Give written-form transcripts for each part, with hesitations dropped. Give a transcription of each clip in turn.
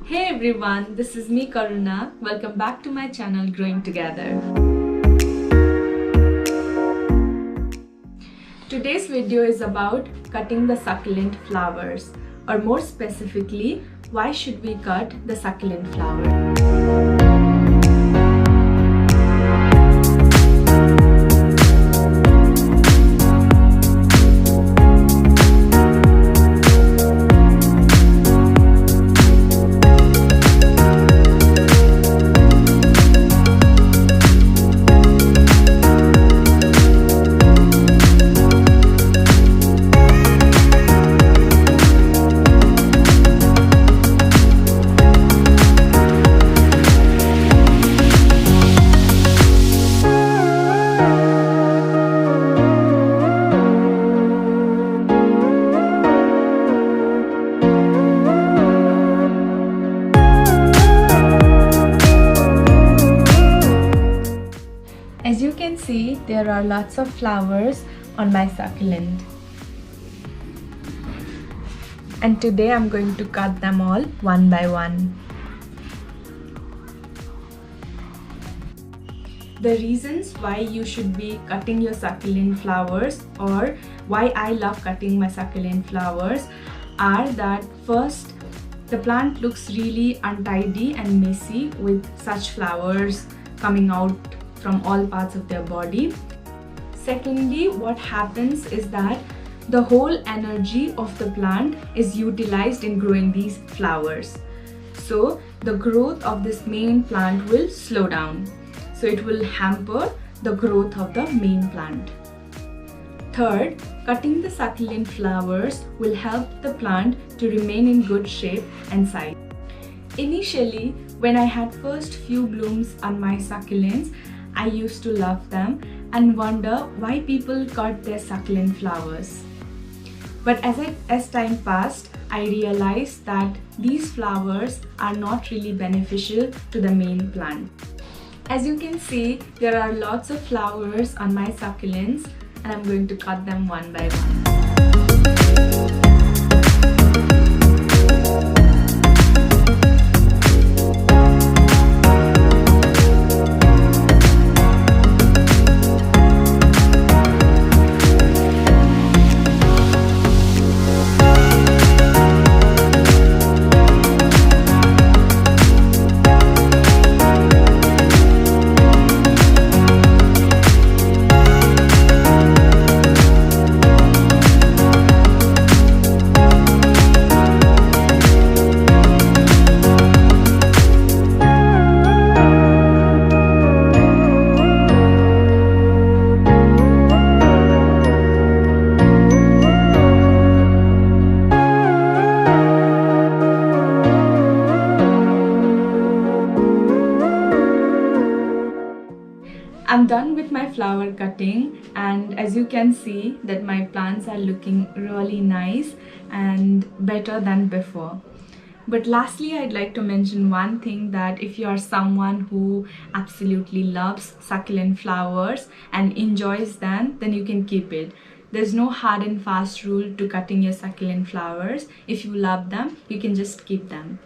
Hey everyone, this is me Karuna. Welcome back to my channel Growing Together. Today's video is about cutting the succulent flowers, or more specifically, why should we cut the succulent flower? As you can see, there are lots of flowers on my succulent. And today I'm going to cut them all one by one. The reasons why you should be cutting your succulent flowers, or why I love cutting my succulent flowers, are that first, the plant looks really untidy and messy with such flowers coming out from all parts of their body. Secondly, what happens is that the whole energy of the plant is utilized in growing these flowers. So the growth of this main plant will slow down. So it will hamper the growth of the main plant. Third, cutting the succulent flowers will help the plant to remain in good shape and size. Initially, when I had first few blooms on my succulents, I used to love them and wonder why people cut their succulent flowers. But as time passed, I realized that these flowers are not really beneficial to the main plant. As you can see, there are lots of flowers on my succulents, and I'm going to cut them one by one. I'm done with my flower cutting, and as you can see that my plants are looking really nice and better than before. But lastly, I'd like to mention one thing, that if you are someone who absolutely loves succulent flowers and enjoys them, then you can keep it. There's no hard and fast rule to cutting your succulent flowers. If you love them, you can just keep them.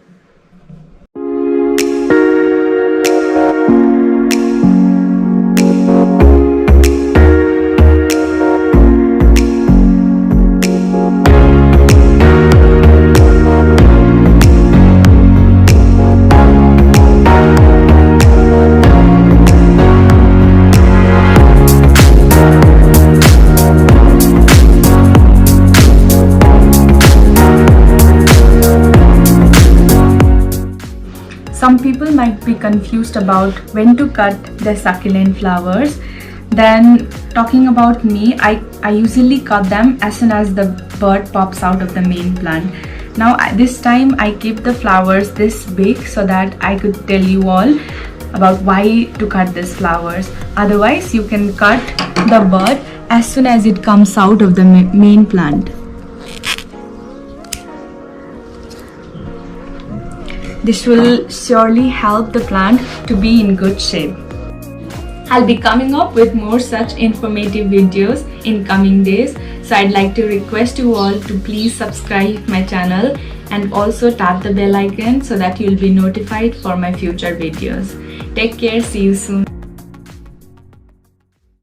Some people might be confused about when to cut their succulent flowers. Then talking about me, I usually cut them as soon as the bud pops out of the main plant. Now this time I keep the flowers this big so that I could tell you all about why to cut these flowers. Otherwise, you can cut the bud as soon as it comes out of the main plant. This will surely help the plant to be in good shape. I'll be coming up with more such informative videos in coming days, so I'd like to request you all to please subscribe my channel and also tap the bell icon so that you'll be notified for my future videos. Take care, see you soon.